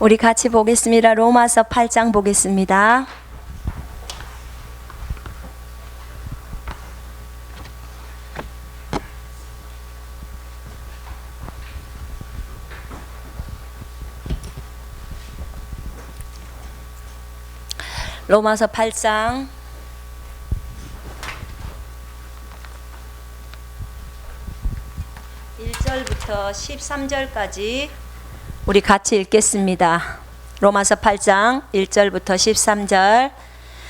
우리 같이 보겠습니다. 로마서 8장 보겠습니다. 로마서 8장 1절부터 13절까지 우리 같이 읽겠습니다. 로마서 8장 1절부터 13절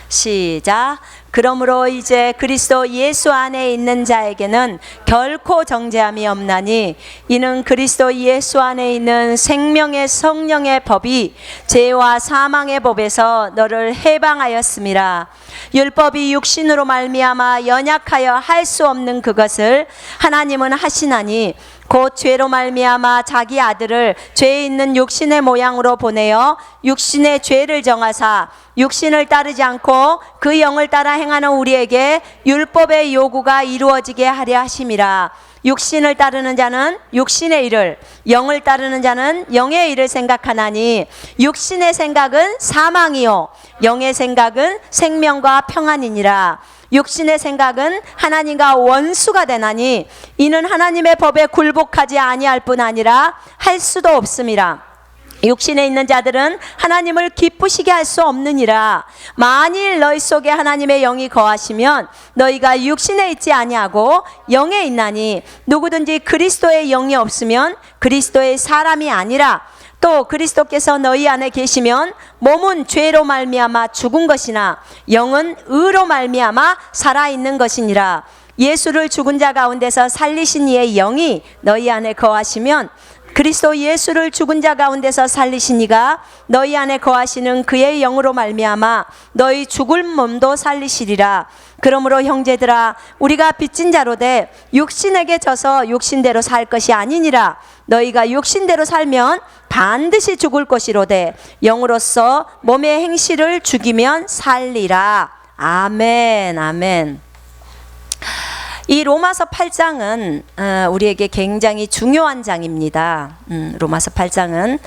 시작. 그러므로 이제 그리스도 예수 안에 있는 자에게는 결코 정죄함이 없나니 이는 그리스도 예수 안에 있는 생명의 성령의 법이 죄와 사망의 법에서 너를 해방하였음이라. 율법이 육신으로 말미암아 연약하여 할 수 없는 그것을 하나님은 하시나니 곧 죄로 말미암아 자기 아들을 죄 있는 육신의 모양으로 보내어 육신의 죄를 정하사 육신을 따르지 않고 그 영을 따라 행하는 우리에게 율법의 요구가 이루어지게 하려 하심이라. 육신을 따르는 자는 육신의 일을, 영을 따르는 자는 영의 일을 생각하나니 육신의 생각은 사망이요 영의 생각은 생명과 평안이니라. 육신의 생각은 하나님과 원수가 되나니 이는 하나님의 법에 굴복하지 아니할 뿐 아니라 할 수도 없음이라. 육신에 있는 자들은 하나님을 기쁘시게 할 수 없느니라. 만일 너희 속에 하나님의 영이 거하시면 너희가 육신에 있지 아니하고 영에 있나니 누구든지 그리스도의 영이 없으면 그리스도의 사람이 아니라. 또 그리스도께서 너희 안에 계시면 몸은 죄로 말미암아 죽은 것이나 영은 의로 말미암아 살아있는 것이니라. 예수를 죽은 자 가운데서 살리신 이의 영이 너희 안에 거하시면 그리스도 예수를 죽은 자 가운데서 살리신 이가 너희 안에 거하시는 그의 영으로 말미암아 너희 죽을 몸도 살리시리라. 그러므로 형제들아 우리가 빚진 자로 돼 육신에게 져서 육신대로 살 것이 아니니라. 너희가 육신대로 살면 반드시 죽을 것이로되 영으로서 몸의 행실을 죽이면 살리라. 아멘, 아멘. 이 로마서 8장은 우리에게 굉장히 중요한 장입니다. 로마서 8장은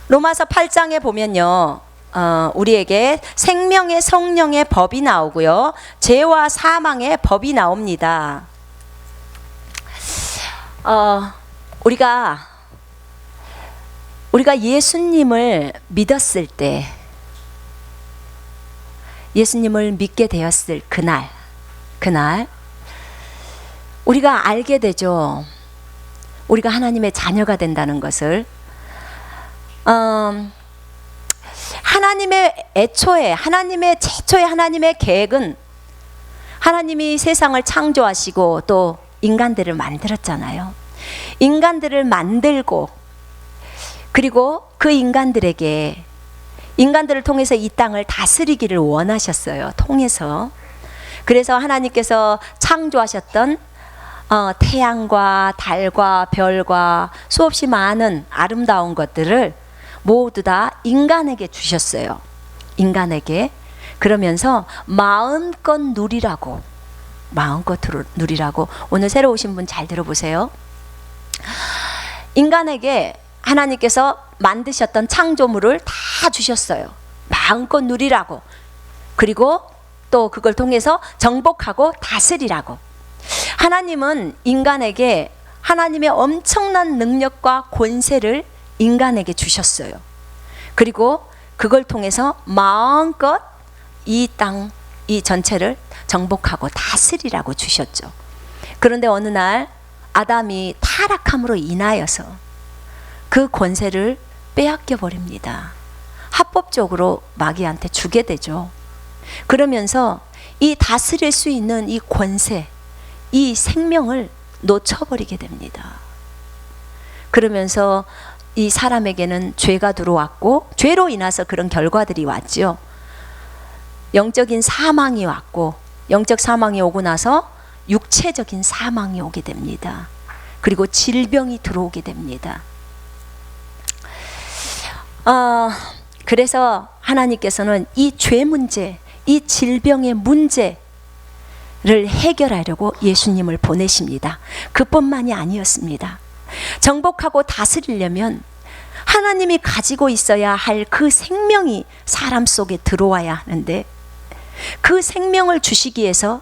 로마서 8장에 보면요, 우리에게 생명의 성령의 법이 나오고요, 죄와 사망의 법이 나옵니다. 우리가 예수님을 믿었을 때, 예수님을 믿게 되었을 그날 우리가 알게 되죠. 우리가 하나님의 자녀가 된다는 것을. 하나님의 최초의 하나님의 계획은, 하나님이 세상을 창조하시고 또 인간들을 만들었잖아요. 인간들을 만들고 그리고 그 인간들을 통해서 이 땅을 다스리기를 원하셨어요. 통해서. 그래서 하나님께서 창조하셨던 태양과 달과 별과 수없이 많은 아름다운 것들을 모두 다 인간에게 주셨어요. 인간에게. 그러면서 마음껏 누리라고. 오늘 새로 오신 분 잘 들어보세요. 인간에게 하나님께서 만드셨던 창조물을 다 주셨어요. 마음껏 누리라고. 그리고 또 그걸 통해서 정복하고 다스리라고. 하나님은 인간에게 하나님의 엄청난 능력과 권세를 인간에게 주셨어요. 그리고 그걸 통해서 마음껏 이 땅, 이 전체를 정복하고 다스리라고 주셨죠. 그런데 어느 날 아담이 타락함으로 인하여서 그 권세를 빼앗겨 버립니다. 합법적으로 마귀한테 주게 되죠. 그러면서 이 다스릴 수 있는 이 권세, 이 생명을 놓쳐버리게 됩니다. 그러면서 이 사람에게는 죄가 들어왔고, 죄로 인해서 그런 결과들이 왔죠. 영적인 사망이 왔고, 영적 사망이 오고 나서 육체적인 사망이 오게 됩니다. 그리고 질병이 들어오게 됩니다. 그래서 하나님께서는 이 죄 문제, 이 질병의 문제를 해결하려고 예수님을 보내십니다. 그뿐만이 아니었습니다. 정복하고 다스리려면 하나님이 가지고 있어야 할 그 생명이 사람 속에 들어와야 하는데, 그 생명을 주시기 위해서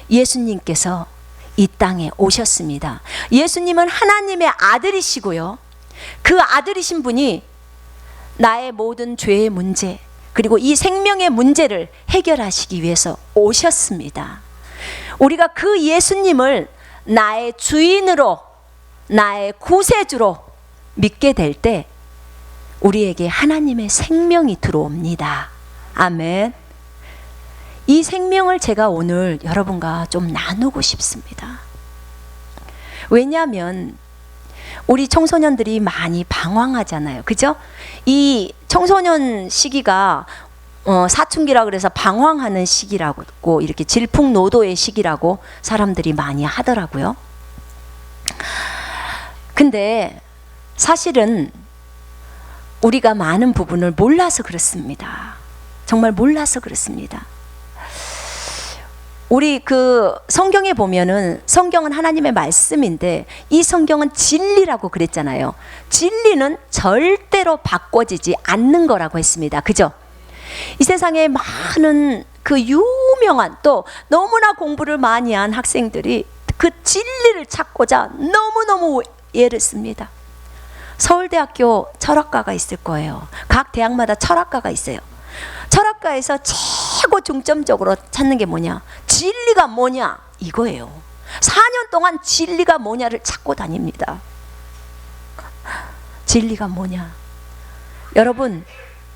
예수님께서 이 땅에 오셨습니다. 예수님은 하나님의 아들이시고요, 그 아들이신 분이 나의 모든 죄의 문제, 그리고 이 생명의 문제를 해결하시기 위해서 오셨습니다. 우리가 그 예수님을 나의 주인으로, 나의 구세주로 믿게 될 때 우리에게 하나님의 생명이 들어옵니다. 아멘. 이 생명을 제가 오늘 여러분과 좀 나누고 싶습니다. 왜냐하면 우리 청소년들이 많이 방황하잖아요. 그죠? 이 청소년 시기가 사춘기라 그래서 방황하는 시기라고, 이렇게 질풍노도의 시기라고 사람들이 많이 하더라고요. 근데 사실은 우리가 많은 부분을 몰라서 그렇습니다. 정말 몰라서 그렇습니다. 우리 그 성경에 보면은, 성경은 하나님의 말씀인데 이 성경은 진리라고 그랬잖아요. 진리는 절대로 바꿔지지 않는 거라고 했습니다. 그죠? 이 세상에 많은 그 유명한, 또 너무나 공부를 많이 한 학생들이 그 진리를 찾고자 너무너무 애를 씁니다. 서울대학교 철학과가 있을 거예요. 각 대학마다 철학과가 있어요. 철학과에서 최고 중점적으로 찾는 게 뭐냐? 진리가 뭐냐? 이거예요. 4년 동안 진리가 뭐냐를 찾고 다닙니다. 진리가 뭐냐? 여러분,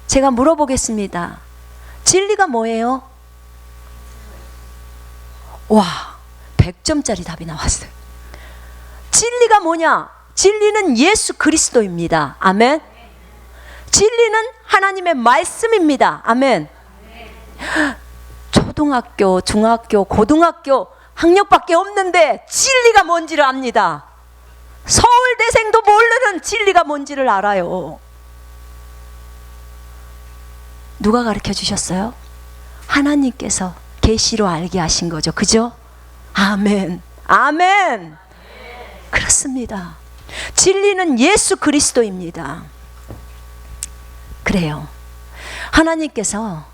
제가 물어보겠습니다. 진리가 뭐예요? 와, 100점짜리 답이 나왔어요. 진리가 뭐냐? 진리는 예수 그리스도입니다. 아멘. 진리는 하나님의 말씀입니다. 아멘. 초등학교, 중학교, 고등학교 학력밖에 없는데 진리가 뭔지를 압니다. 서울대생도 모르는 진리가 뭔지를 알아요. 누가 가르쳐 주셨어요? 하나님께서 계시로 알게 하신 거죠. 그죠? 아멘. 아멘. 그렇습니다. 진리는 예수 그리스도입니다. 그래요. 하나님께서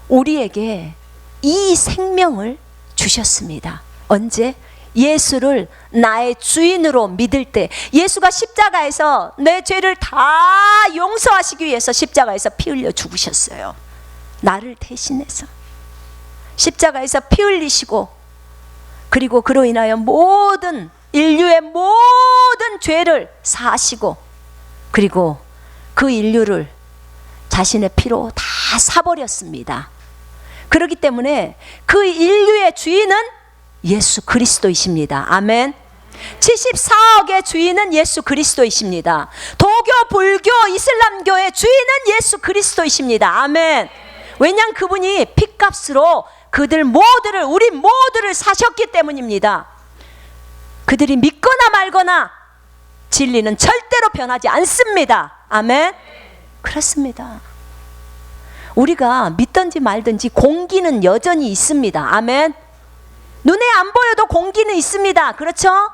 우리에게 이 생명을 주셨습니다. 언제? 예수를 나의 주인으로 믿을 때. 예수가 십자가에서 내 죄를 다 용서하시기 위해서 십자가에서 피 흘려 죽으셨어요. 나를 대신해서 십자가에서 피 흘리시고, 그리고 그로 인하여 모든 인류의 모든 죄를 사하시고, 그리고 그 인류를 자신의 피로 다 사버렸습니다. 그렇기 때문에 그 인류의 주인은 예수 그리스도이십니다. 아멘. 74억의 주인은 예수 그리스도이십니다. 도교, 불교, 이슬람교의 주인은 예수 그리스도이십니다. 아멘. 왜냐하면 그분이 핏값으로 그들 모두를, 우리 모두를 사셨기 때문입니다. 그들이 믿거나 말거나 진리는 절대로 변하지 않습니다. 아멘. 그렇습니다. 우리가 믿든지 말든지 공기는 여전히 있습니다. 아멘. 눈에 안 보여도 공기는 있습니다. 그렇죠?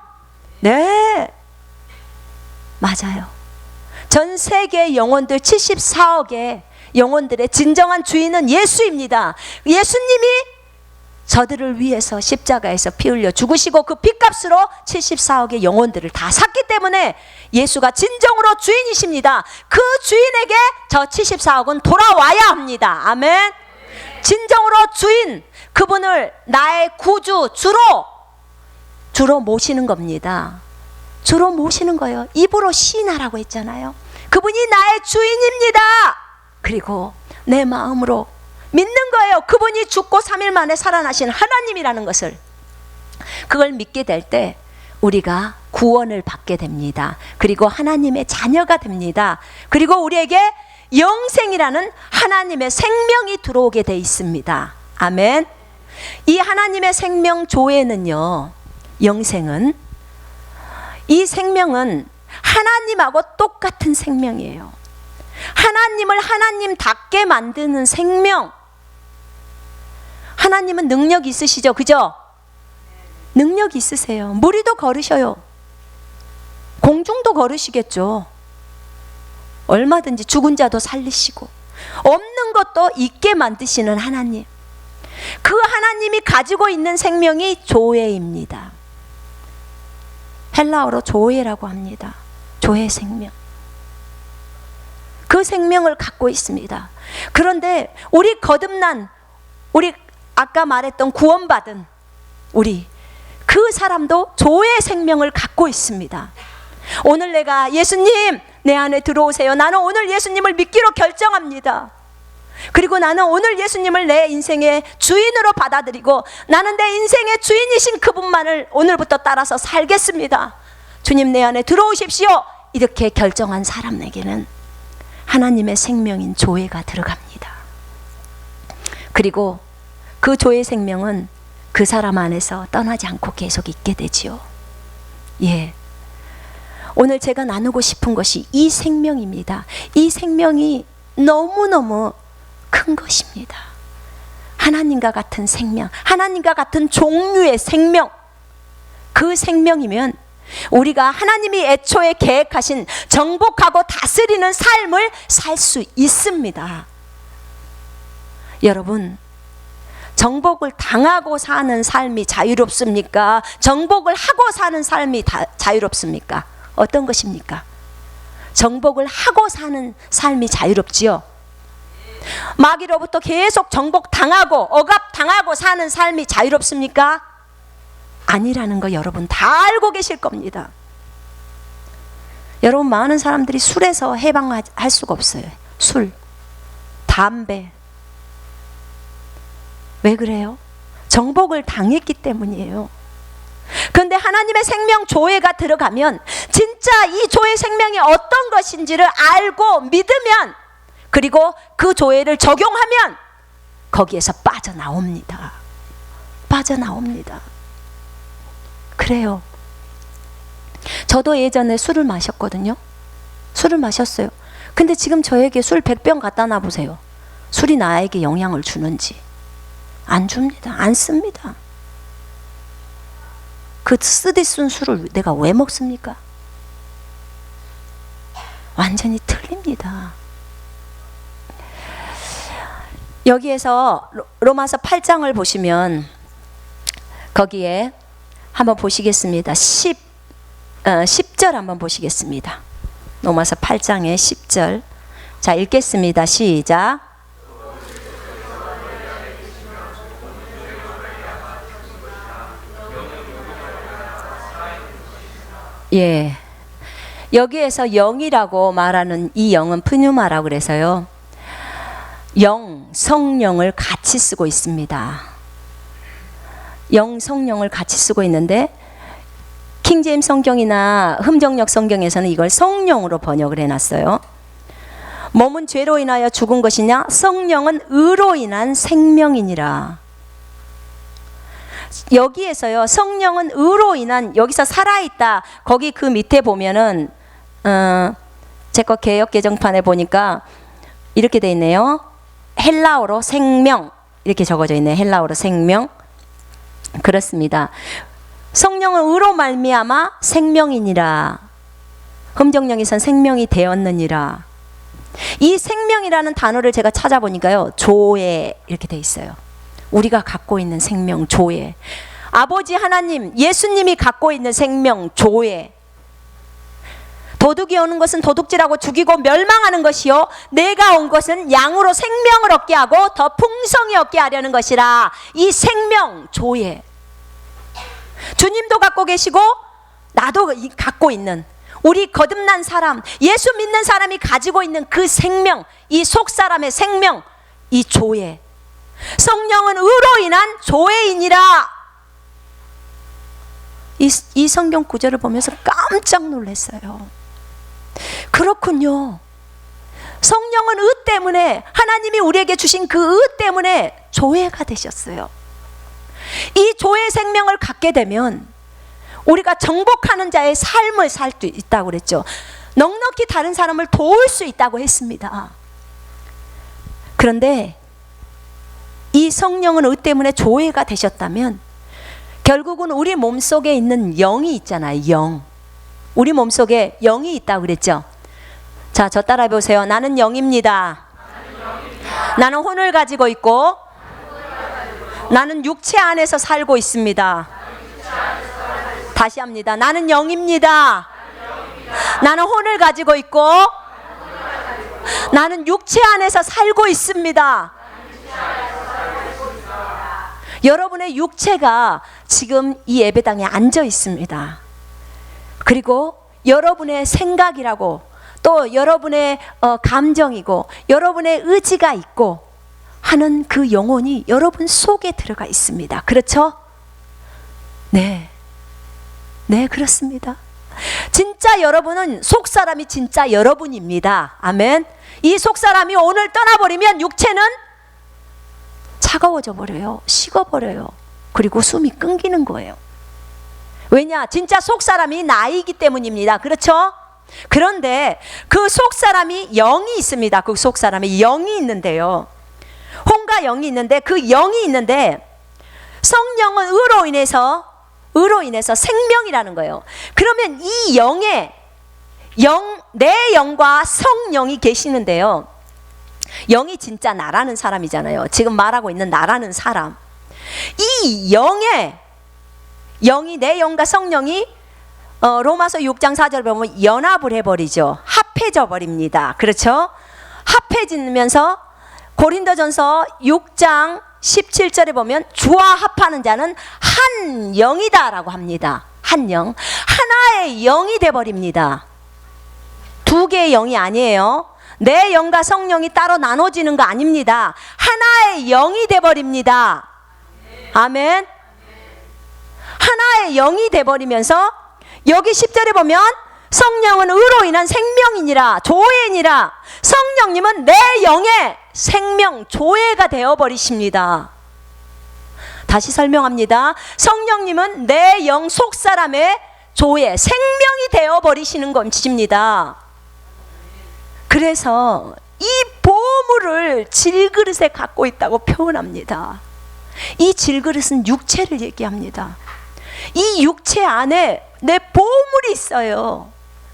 네, 맞아요. 전 세계 영혼들 74억의 영혼들의 진정한 주인은 예수입니다. 예수님이 저들을 위해서 십자가에서 피 흘려 죽으시고 그 피값으로 74억의 영혼들을 다 샀기 때문에 예수가 진정으로 주인이십니다. 그 주인에게 저 74억은 돌아와야 합니다. 아멘. 진정으로 주인, 그분을 나의 구주, 주로 모시는 겁니다. 주로 모시는 거예요. 입으로 시인하라고 했잖아요. 그분이 나의 주인입니다. 그리고 내 마음으로 믿는 거예요. 그분이 죽고 3일 만에 살아나신 하나님이라는 것을. 그걸 믿게 될 때 우리가 구원을 받게 됩니다. 그리고 하나님의 자녀가 됩니다. 그리고 우리에게 영생이라는 하나님의 생명이 들어오게 돼 있습니다. 아멘. 이 하나님의 생명 조에는요, 영생은, 이 생명은 하나님하고 똑같은 생명이에요. 하나님을 하나님답게 만드는 생명. 하나님은 능력 있으시죠? 그죠? 능력 있으세요. 무리도 걸으셔요. 공중도 걸으시겠죠. 얼마든지 죽은 자도 살리시고 없는 것도 있게 만드시는 하나님, 그 하나님이 가지고 있는 생명이 조회입니다. 헬라어로 조회라고 합니다. 조회 생명. 그 생명을 갖고 있습니다. 그런데 우리 거듭난, 우리 아까 말했던 구원받은 우리, 그 사람도 조회 생명을 갖고 있습니다. 오늘 내가 예수님 내 안에 들어오세요, 나는 오늘 예수님을 믿기로 결정합니다. 그리고 나는 오늘 예수님을 내 인생의 주인으로 받아들이고 나는 내 인생의 주인이신 그분만을 오늘부터 따라서 살겠습니다. 주님 내 안에 들어오십시오. 이렇게 결정한 사람에게는 하나님의 생명인 조회가 들어갑니다. 그리고 그 조회 생명은 그 사람 안에서 떠나지 않고 계속 있게 되지요. 예. 오늘 제가 나누고 싶은 것이 이 생명입니다. 이 생명이 너무너무 큰 것입니다. 하나님과 같은 생명, 하나님과 같은 종류의 생명, 그 생명이면 우리가 하나님이 애초에 계획하신 정복하고 다스리는 삶을 살 수 있습니다. 여러분, 정복을 당하고 사는 삶이 자유롭습니까? 정복을 하고 사는 삶이 자유롭습니까? 어떤 것입니까? 정복을 하고 사는 삶이 자유롭지요. 마귀로부터 계속 정복당하고 억압당하고 사는 삶이 자유롭습니까? 아니라는 거 여러분 다 알고 계실 겁니다. 여러분, 많은 사람들이 술에서 해방할 수가 없어요. 술, 담배. 왜 그래요? 정복을 당했기 때문이에요. 그런데 하나님의 생명 조회가 들어가면 진짜 이 조회 생명이 어떤 것인지를 알고 믿으면, 그리고 그 조회를 적용하면 거기에서 빠져나옵니다. 빠져나옵니다. 그래요. 저도 예전에 술을 마셨거든요. 술을 마셨어요. 근데 지금 저에게 술 100병 갖다 놔보세요. 술이 나에게 영향을 주는지. 안 줍니다. 안 씁니다. 그 쓰디 쓴 술을 내가 왜 먹습니까? 완전히 틀립니다. 여기에서 로마서 8장을 보시면 거기에 한번 보시겠습니다. 10절 한번 보시겠습니다. 로마서 8장의 10절. 자, 읽겠습니다. 시작. 예. 여기에서 영이라고 말하는 이 영은 프뉴마라고 그래서요. 영, 성령을 같이 쓰고 있습니다. 영, 성령을 같이 쓰고 있는데 킹제임스 성경이나 흠정역 성경에서는 이걸 성령으로 번역을 해놨어요. 몸은 죄로 인하여 죽은 것이냐? 성령은 의로 인한 생명이니라. 여기에서요, 성령은 의로 인한, 여기서 살아있다. 거기 그 밑에 보면은 제 거 개역 개정판에 보니까 이렇게 돼 있네요. 헬라어로 생명 이렇게 적어져 있네요. 헬라어로 생명. 그렇습니다. 성령은 의로 말미암아 생명이니라. 흠정령에선 생명이 되었느니라. 이 생명이라는 단어를 제가 찾아보니까요, 조회 이렇게 돼 있어요. 우리가 갖고 있는 생명, 조회. 아버지 하나님, 예수님이 갖고 있는 생명, 조회. 도둑이 오는 것은 도둑질하고 죽이고 멸망하는 것이요, 내가 온 것은 양으로 생명을 얻게 하고 더 풍성히 얻게 하려는 것이라. 이 생명, 조회. 주님도 갖고 계시고 나도 갖고 있는, 우리 거듭난 사람, 예수 믿는 사람이 가지고 있는 그 생명, 이 속사람의 생명, 이 조회. 성령은 의로 인한 조회이니라. 이 성경 구절을 보면서 깜짝 놀랐어요. 그렇군요. 성령은 의 때문에, 하나님이 우리에게 주신 그 의 때문에 조회가 되셨어요. 이 조회 생명을 갖게 되면 우리가 정복하는 자의 삶을 살 수 있다고 그랬죠. 넉넉히 다른 사람을 도울 수 있다고 했습니다. 그런데 이 성령은 의 때문에 조회가 되셨다면 결국은 우리 몸속에 있는 영이 있잖아요. 영. 우리 몸속에 영이 있다고 그랬죠. 자, 저 따라해 보세요. 나는 영입니다. 나는 혼을 가지고 있고 나는 육체 안에서 살고 있습니다. 다시 합니다. 나는 영입니다. 나는 혼을 가지고 있고 나는 육체 안에서 살고 있습니다. 여러분의 육체가 지금 이 예배당에 앉아 있습니다. 그리고 여러분의 생각이라고 또 여러분의 감정이고 여러분의 의지가 있고 하는 그 영혼이 여러분 속에 들어가 있습니다. 그렇죠? 네, 그렇습니다. 진짜 여러분은 속사람이 진짜 여러분입니다. 아멘. 이 속사람이 오늘 떠나버리면 육체는 차가워져 버려요. 식어버려요. 그리고 숨이 끊기는 거예요. 왜냐? 진짜 속사람이 나이기 때문입니다. 그렇죠? 그런데 그 속사람이 영이 있습니다. 그 속사람이 영이 있는데요. 혼과 영이 있는데 그 영이 있는데 성령은 의로 인해서 생명이라는 거예요. 그러면 이 내 영과 성령이 계시는데요. 영이 진짜 나라는 사람이잖아요. 지금 말하고 있는 나라는 사람. 이 영이 내 영과 성령이 로마서 6장 4절 보면 연합을 해버리죠. 합해져 버립니다. 그렇죠? 합해지면서 고린도전서 6장 17절에 보면 주와 합하는 자는 한 영이다 라고 합니다. 한 영. 하나의 영이 돼버립니다. 두 개의 영이 아니에요. 내 영과 성령이 따로 나눠지는 거 아닙니다. 하나의 영이 돼버립니다. 아멘. 하나의 영이 돼버리면서 여기 10절에 보면 성령은 의로 인한 생명이니라 조회니라. 성령님은 내 영의 생명 조회가 되어버리십니다. 다시 설명합니다. 성령님은 내 영 속사람의 조회 생명이 되어버리시는 것입니다. 그래서 이 보물을 질그릇에 갖고 있다고 표현합니다. 이 질그릇은 육체를 얘기합니다. 이 육체 안에 내 보물이 있어요.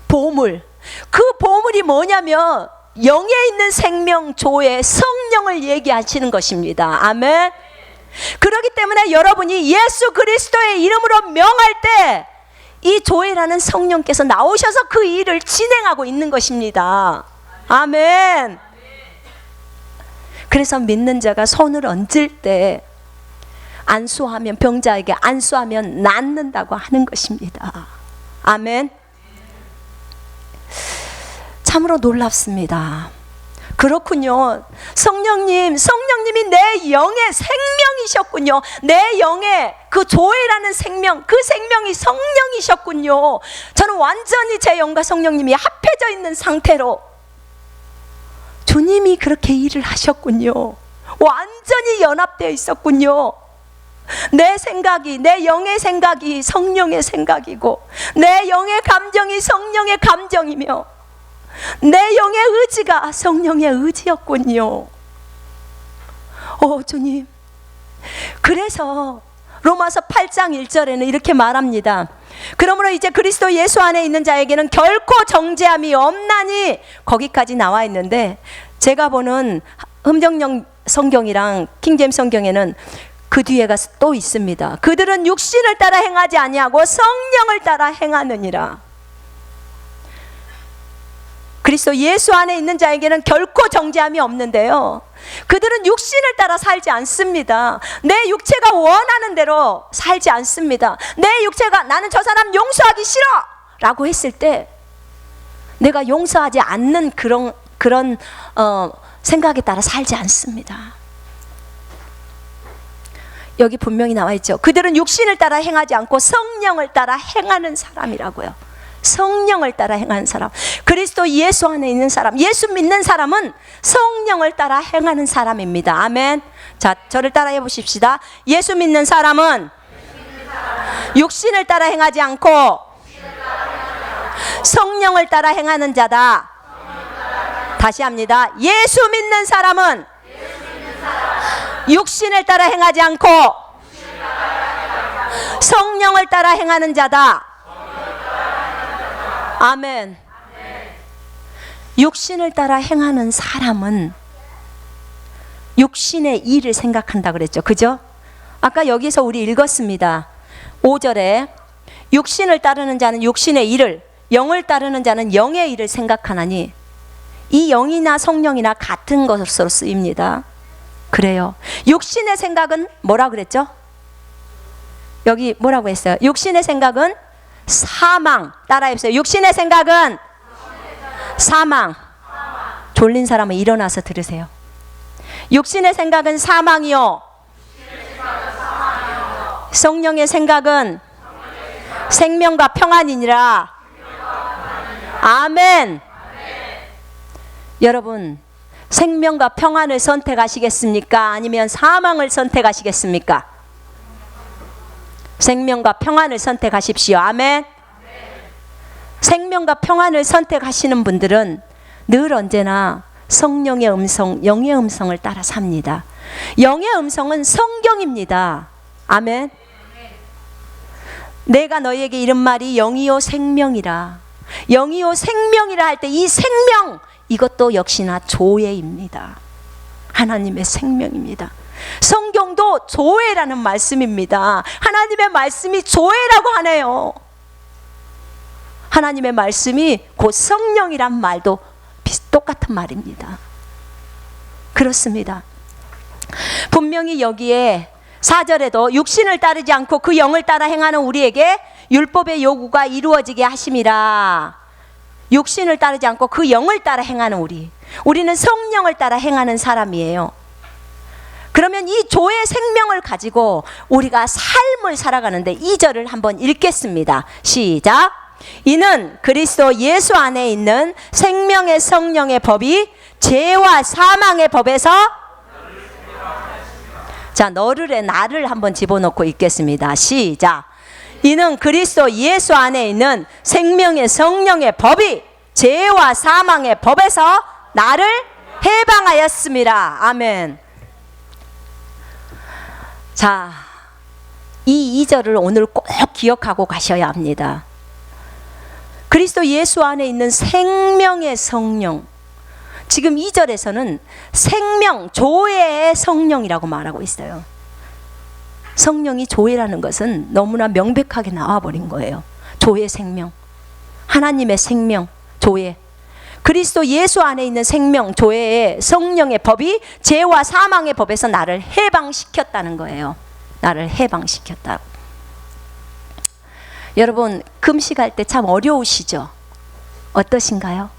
보물. 그 보물이 뭐냐면 영에 있는 생명 조회 성령을 얘기하시는 것입니다. 아멘. 그렇기 때문에 여러분이 예수 그리스도의 이름으로 명할 때 이 조회라는 성령께서 나오셔서 그 일을 진행하고 있는 것입니다. 아멘. 그래서 믿는 자가 손을 얹을 때 안수하면 병자에게 안수하면 낫는다고 하는 것입니다. 아멘. 참으로 놀랍습니다. 그렇군요. 성령님이 내 영의 생명이셨군요. 내 영의 그 조회라는 생명, 그 생명이 성령이셨군요. 저는 완전히 제 영과 성령님이 합해져 있는 상태로 주님이 그렇게 일을 하셨군요. 완전히 연합되어 있었군요. 내 생각이, 내 영의 생각이 성령의 생각이고 내 영의 감정이 성령의 감정이며 내 영의 의지가 성령의 의지였군요. 주님. 그래서 로마서 8장 1절에는 이렇게 말합니다. 그러므로 이제 그리스도 예수 안에 있는 자에게는 결코 정죄함이 없나니, 거기까지 나와 있는데 제가 보는 흠정령 성경이랑 킹제임스 성경에는 그 뒤에가 또 있습니다. 그들은 육신을 따라 행하지 아니하고 성령을 따라 행하느니라. 그리스도 예수 안에 있는 자에게는 결코 정죄함이 없는데요, 그들은 육신을 따라 살지 않습니다. 내 육체가 원하는 대로 살지 않습니다. 내 육체가 나는 저 사람 용서하기 싫어 라고 했을 때 내가 용서하지 않는 그런 생각에 따라 살지 않습니다. 여기 분명히 나와 있죠. 그들은 육신을 따라 행하지 않고 성령을 따라 행하는 사람이라고요. 성령을 따라 행하는 사람. 그리스도 예수 안에 있는 사람, 예수 믿는 사람은 성령을 따라 행하는 사람입니다. 아멘. 자, 저를 따라해 보십시다. 예수 믿는 사람은 육신을 따라 행하지 않고 성령을 따라 행하는 자다. 다시 합니다. 예수 믿는 사람은 육신을 따라 행하지 않고 성령을 따라 행하는 자다. 아멘. 육신을 따라 행하는 사람은 육신의 일을 생각한다 그랬죠. 그죠? 아까 여기서 우리 읽었습니다. 5절에 육신을 따르는 자는 육신의 일을, 영을 따르는 자는 영의 일을 생각하나니 이 영이나 성령이나 같은 것으로 쓰입니다. 그래요. 육신의 생각은 뭐라 그랬죠? 여기 뭐라고 했어요? 육신의 생각은 사망. 따라해보세요. 육신의 생각은 사망. 졸린 사람은 일어나서 들으세요. 육신의 생각은 사망이요. 성령의 생각은 생명과 평안이니라. 아멘. 여러분, 생명과 평안을 선택하시겠습니까? 아니면 사망을 선택하시겠습니까? 생명과 평안을 선택하십시오. 아멘. 생명과 평안을 선택하시는 분들은 늘 언제나 성령의 음성, 영의 음성을 따라 삽니다. 영의 음성은 성경입니다. 아멘. 내가 너희에게 이른 말이 영이요 생명이라. 영이요 생명이라 할 때 이 생명, 이것도 역시나 조회입니다. 하나님의 생명입니다. 성경도 조회라는 말씀입니다. 하나님의 말씀이 조회라고 하네요. 하나님의 말씀이 곧 성령이란 말도 똑같은 말입니다. 그렇습니다. 분명히 여기에 4절에도 육신을 따르지 않고 그 영을 따라 행하는 우리에게 율법의 요구가 이루어지게 하심이라. 육신을 따르지 않고 그 영을 따라 행하는 우리는 성령을 따라 행하는 사람이에요. 그러면 이 조의 생명을 가지고 우리가 삶을 살아가는데 2절을 한번 읽겠습니다. 시작. 이는 그리스도 예수 안에 있는 생명의 성령의 법이 죄와 사망의 법에서, 자, 너를의 나를 한번 집어넣고 읽겠습니다. 시작. 이는 그리스도 예수 안에 있는 생명의 성령의 법이 죄와 사망의 법에서 나를 해방하였습니다. 아멘. 자, 이 2절을 오늘 꼭 기억하고 가셔야 합니다. 그리스도 예수 안에 있는 생명의 성령. 지금 2절에서는 생명, 조회의 성령이라고 말하고 있어요. 성령이 조회라는 것은 너무나 명백하게 나와버린 거예요. 조회 생명, 하나님의 생명, 조회. 그리스도 예수 안에 있는 생명, 조회의 성령의 법이 죄와 사망의 법에서 나를 해방시켰다는 거예요. 나를 해방시켰다. 여러분, 금식할 때 참 어려우시죠? 어떠신가요?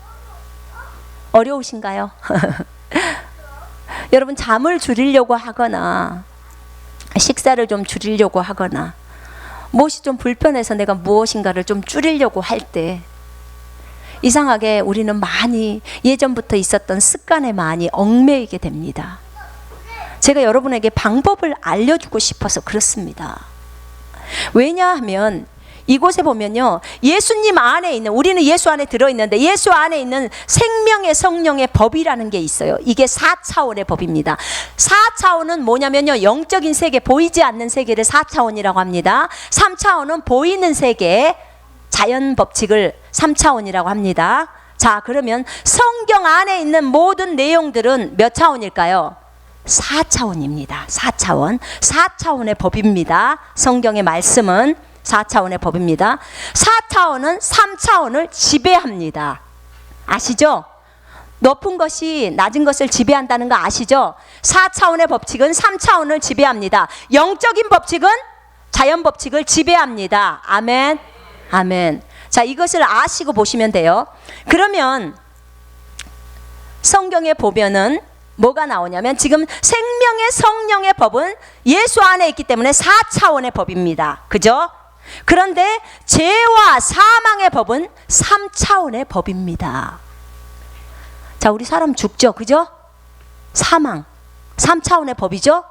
어려우신가요? 여러분, 잠을 줄이려고 하거나 식사를 좀 줄이려고 하거나 무엇이 좀 불편해서 내가 무엇인가를 좀 줄이려고 할 때 이상하게 우리는 많이 예전부터 있었던 습관에 많이 얽매이게 됩니다. 제가 여러분에게 방법을 알려주고 싶어서 그렇습니다. 왜냐하면 이곳에 보면요, 예수님 안에 있는, 우리는 예수 안에 들어있는데 예수 안에 있는 생명의 성령의 법이라는 게 있어요. 이게 4차원의 법입니다. 4차원은 뭐냐면요, 영적인 세계, 보이지 않는 세계를 4차원이라고 합니다. 3차원은 보이는 세계, 자연 법칙을 3차원이라고 합니다. 자, 그러면 성경 안에 있는 모든 내용들은 몇 차원일까요? 4차원입니다. 4차원. 4차원의 법입니다. 성경의 말씀은 4차원의 법입니다. 4차원은 3차원을 지배합니다. 아시죠? 높은 것이 낮은 것을 지배한다는 거 아시죠? 4차원의 법칙은 3차원을 지배합니다. 영적인 법칙은 자연 법칙을 지배합니다. 아멘. 아멘. 자, 이것을 아시고 보시면 돼요. 그러면 성경에 보면은 뭐가 나오냐면 지금 생명의 성령의 법은 예수 안에 있기 때문에 4차원의 법입니다. 그죠? 그런데 죄와 사망의 법은 3차원의 법입니다. 자, 우리 사람 죽죠? 그죠? 사망 3차원의 법이죠?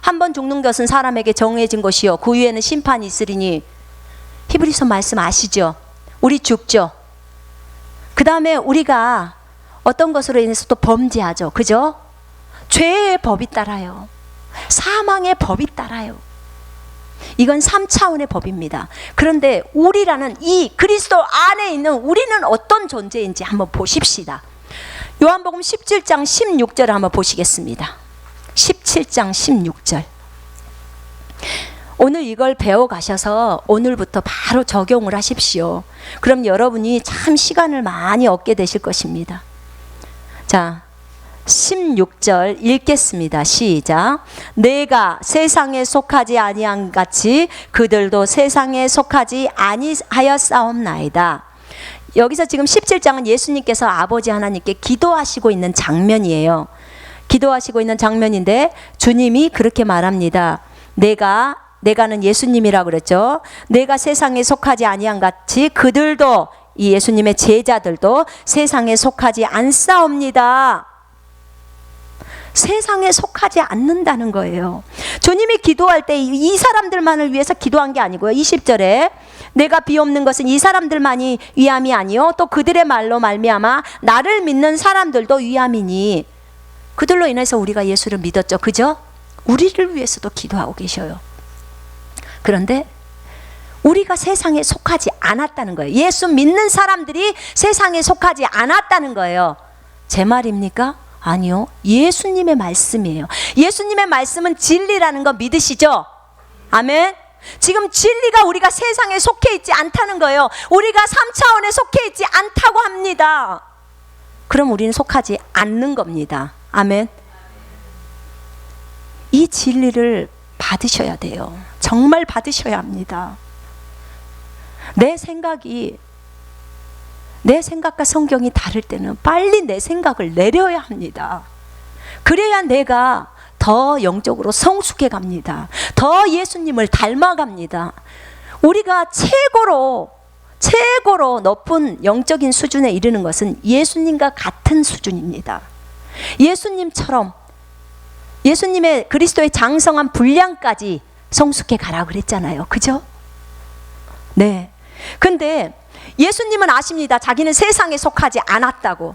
한 번 죽는 것은 사람에게 정해진 것이요 그 후에는 심판이 있으리니. 히브리서 말씀 아시죠? 우리 죽죠? 그 다음에 우리가 어떤 것으로 인해서 또 범죄하죠. 그죠? 죄의 법이 따라요. 사망의 법이 따라요. 이건 3차원의 법입니다. 그런데 우리라는 이 그리스도 안에 있는 우리는 어떤 존재인지 한번 보십시다. 요한복음 17장 16절 한번 보시겠습니다. 17장 16절. 오늘 이걸 배워가셔서 오늘부터 바로 적용을 하십시오. 그럼 여러분이 참 시간을 많이 얻게 되실 것입니다. 자, 16절 읽겠습니다. 시작. 내가 세상에 속하지 아니한 같이 그들도 세상에 속하지 아니하였사옵나이다. 여기서 지금 17장은 예수님께서 아버지 하나님께 기도하시고 있는 장면이에요. 기도하시고 있는 장면인데 주님이 그렇게 말합니다. 내가는 예수님이라고 그랬죠. 내가 세상에 속하지 아니한 같이 그들도, 이 예수님의 제자들도 세상에 속하지 않사옵니다. 세상에 속하지 않는다는 거예요. 주님이 기도할 때 이 사람들만을 위해서 기도한 게 아니고요. 20절에 내가 비옵는 것은 이 사람들만이 위함이 아니요 또 그들의 말로 말미암아 나를 믿는 사람들도 위함이니. 그들로 인해서 우리가 예수를 믿었죠. 그죠? 우리를 위해서도 기도하고 계셔요. 그런데 우리가 세상에 속하지 않았다는 거예요. 예수 믿는 사람들이 세상에 속하지 않았다는 거예요. 제 말입니까? 아니요. 예수님의 말씀이에요. 예수님의 말씀은 진리라는 거 믿으시죠? 아멘. 지금 진리가 우리가 세상에 속해 있지 않다는 거예요. 우리가 3차원에 속해 있지 않다고 합니다. 그럼 우리는 속하지 않는 겁니다. 아멘. 이 진리를 받으셔야 돼요. 정말 받으셔야 합니다. 내 생각과 성경이 다를 때는 빨리 내 생각을 내려야 합니다. 그래야 내가 더 영적으로 성숙해 갑니다. 더 예수님을 닮아갑니다. 우리가 최고로 높은 영적인 수준에 이르는 것은 예수님과 같은 수준입니다. 예수님처럼 예수님의 그리스도의 장성한 분량까지 성숙해 가라 그랬잖아요. 그죠? 네. 근데 예수님은 아십니다. 자기는 세상에 속하지 않았다고.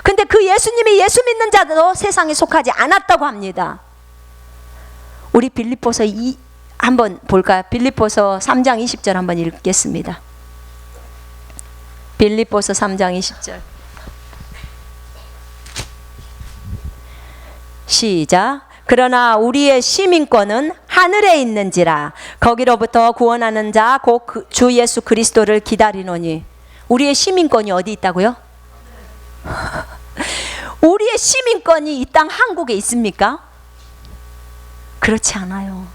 근데 그 예수님이 예수 믿는 자들도 세상에 속하지 않았다고 합니다. 우리 빌립보서 한번 볼까요? 빌립보서 3장 20절 한번 읽겠습니다. 빌립보서 3장 20절. 시작. 그러나 우리의 시민권은 하늘에 있는지라 거기로부터 구원하는 자 곧 주 예수 그리스도를 기다리노니. 우리의 시민권이 어디 있다고요? 우리의 시민권이 이 땅 한국에 있습니까? 그렇지 않아요.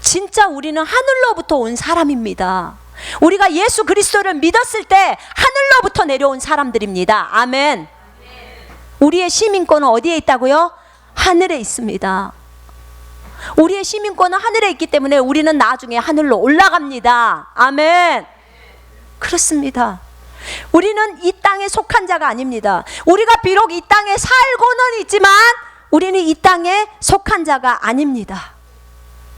진짜 우리는 하늘로부터 온 사람입니다. 우리가 예수 그리스도를 믿었을 때 하늘로부터 내려온 사람들입니다. 아멘. 우리의 시민권은 어디에 있다고요? 하늘에 있습니다. 우리의 시민권은 하늘에 있기 때문에 우리는 나중에 하늘로 올라갑니다. 아멘. 그렇습니다. 우리는 이 땅에 속한 자가 아닙니다. 우리가 비록 이 땅에 살고는 있지만 우리는 이 땅에 속한 자가 아닙니다.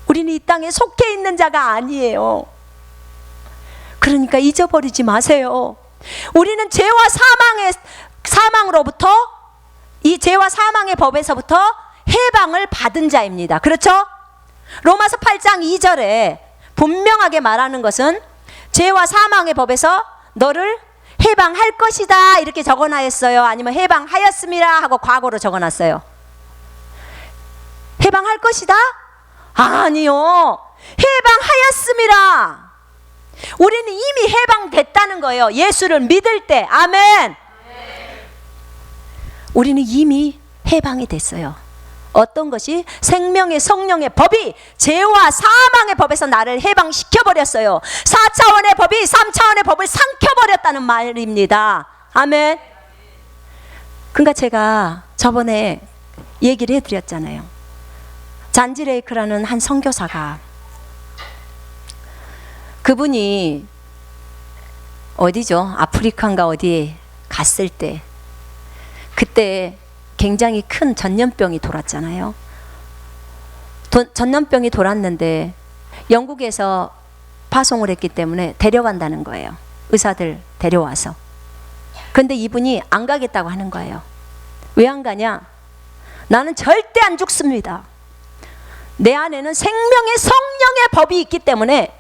우리는 이 땅에 속해 있는 자가 아니에요. 그러니까 잊어버리지 마세요. 우리는 죄와 사망으로부터, 이 죄와 사망의 법에서부터 해방을 받은 자입니다. 그렇죠? 로마서 8장 2절에 분명하게 말하는 것은 죄와 사망의 법에서 너를 해방할 것이다 이렇게 적어놨어요? 아니면 해방하였습니다 하고 과거로 적어놨어요? 해방할 것이다? 아니요. 해방하였습니다. 우리는 이미 해방됐다는 거예요. 예수를 믿을 때. 아멘. 우리는 이미 해방이 됐어요. 어떤 것이? 생명의 성령의 법이 죄와 사망의 법에서 나를 해방시켜버렸어요. 4차원의 법이 3차원의 법을 삼켜버렸다는 말입니다. 아멘. 그러니까 제가 저번에 얘기를 해드렸잖아요. 잔지레이크라는 한 선교사가, 그분이 어디죠? 아프리카인가 어디에 갔을 때, 그때 굉장히 큰 전염병이 돌았잖아요. 전염병이 돌았는데 영국에서 파송을 했기 때문에 데려간다는 거예요. 의사들 데려와서. 근데 이분이 안 가겠다고 하는 거예요. 왜 안 가냐? 나는 절대 안 죽습니다. 내 안에는 생명의 성령의 법이 있기 때문에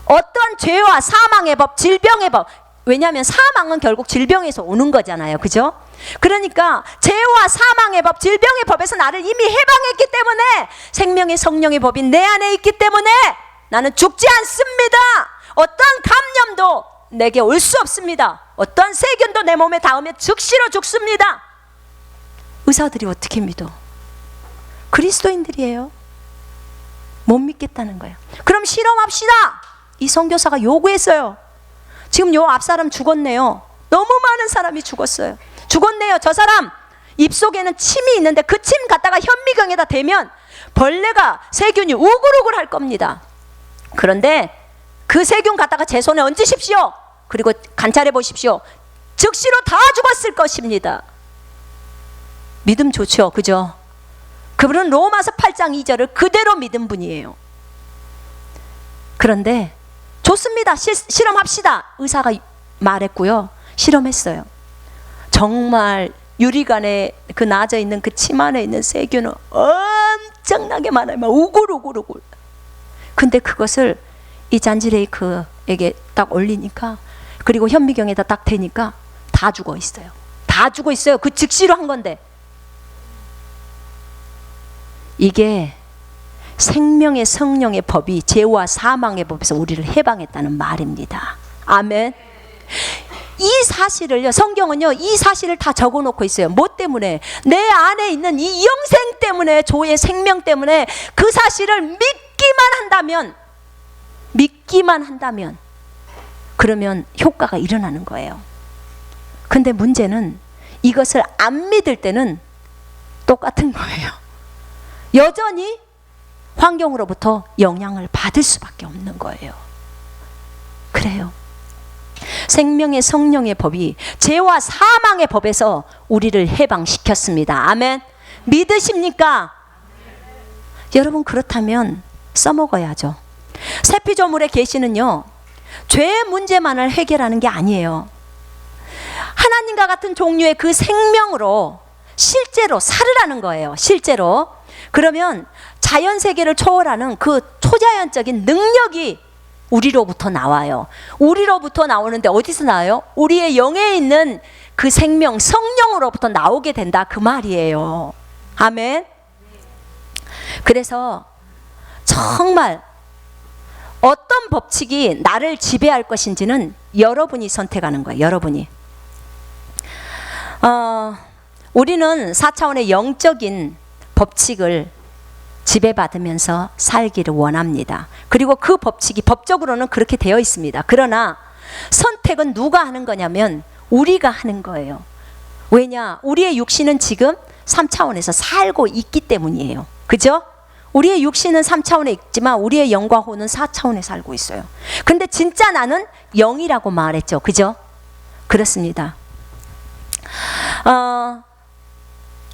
어떠한 죄와 사망의 법, 질병의 법, 왜냐하면 사망은 결국 질병에서 오는 거잖아요. 그죠? 그러니까 죄와 사망의 법, 질병의 법에서 나를 이미 해방했기 때문에 생명의 성령의 법이 내 안에 있기 때문에 나는 죽지 않습니다. 어떤 감염도 내게 올 수 없습니다. 어떤 세균도 내 몸에 닿으면 즉시로 죽습니다. 의사들이 어떻게 믿어? 그리스도인들이에요. 못 믿겠다는 거예요. 그럼 실험합시다. 이 선교사가 요구했어요. 지금 요 앞사람 죽었네요. 너무 많은 사람이 죽었어요. 죽었네요. 저 사람 입속에는 침이 있는데 그 침 갖다가 현미경에다 대면 벌레가, 세균이 우글우글 할 겁니다. 그런데 그 세균 갖다가 제 손에 얹으십시오. 그리고 관찰해 보십시오. 즉시로 다 죽었을 것입니다. 믿음 좋죠, 그죠? 그분은 로마서 8장 2절을 그대로 믿은 분이에요. 그런데 좋습니다. 실험합시다. 의사가 말했고요. 실험했어요. 정말 유리관에 그 나져 있는 그 침 안에 있는 세균은 엄청나게 많아요. 막 우글우글우글. 근데 그것을 이 잔지레이크에게 딱 올리니까, 그리고 현미경에다 딱 대니까 다 죽어 있어요. 다 죽어 있어요. 그 즉시로 한 건데. 이게 생명의 성령의 법이 죄와 사망의 법에서 우리를 해방했다는 말입니다. 아멘. 이 사실을요, 성경은요, 이 사실을 다 적어놓고 있어요. 뭐 때문에? 내 안에 있는 이 영생 때문에, 조의 생명 때문에 그 사실을 믿기만 한다면 그러면 효과가 일어나는 거예요. 근데 문제는 이것을 안 믿을 때는 똑같은 거예요. 여전히 환경으로부터 영향을 받을 수밖에 없는 거예요. 그래요. 생명의 성령의 법이 죄와 사망의 법에서 우리를 해방시켰습니다. 아멘. 믿으십니까? 여러분, 그렇다면 써먹어야죠. 세피조물의 계시는요, 죄 문제만을 해결하는 게 아니에요. 하나님과 같은 종류의 그 생명으로 실제로 살으라는 거예요. 실제로. 그러면 자연 세계를 초월하는 그 초자연적인 능력이 우리로부터 나와요. 우리로부터 나오는데 어디서 나와요? 우리의 영에 있는 그 생명, 성령으로부터 나오게 된다, 그 말이에요. 아멘. 그래서 정말 어떤 법칙이 나를 지배할 것인지는 여러분이 선택하는 거예요. 여러분이. 우리는 4차원의 영적인 법칙을 지배받으면서 살기를 원합니다. 그리고 그 법칙이 법적으로는 그렇게 되어 있습니다. 그러나 선택은 누가 하는 거냐면 우리가 하는 거예요. 왜냐? 우리의 육신은 지금 3차원에서 살고 있기 때문이에요. 그죠? 우리의 육신은 3차원에 있지만 우리의 영과 혼은 4차원에 살고 있어요. 근데 진짜 나는 영이라고 말했죠. 그죠? 그렇습니다.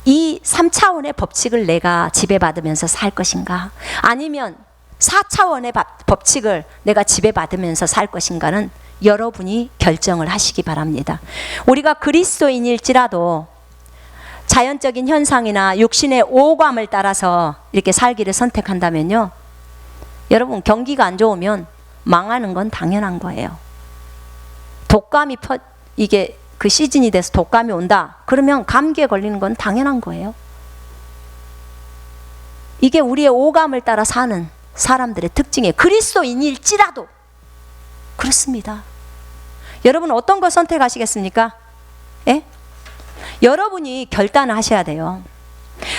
이 3차원의 법칙을 내가 지배받으면서 살 것인가, 아니면 4차원의 법칙을 내가 지배받으면서 살 것인가는 여러분이 결정을 하시기 바랍니다. 우리가 그리스도인일지라도 자연적인 현상이나 육신의 오감을 따라서 이렇게 살기를 선택한다면요, 여러분, 경기가 안 좋으면 망하는 건 당연한 거예요. 독감이 이게 그 시즌이 돼서 독감이 온다, 그러면 감기에 걸리는 건 당연한 거예요. 이게 우리의 오감을 따라 사는 사람들의 특징이에요. 그리스도인일지라도 그렇습니다. 여러분, 어떤 걸 선택하시겠습니까? 예? 여러분이 결단을 하셔야 돼요.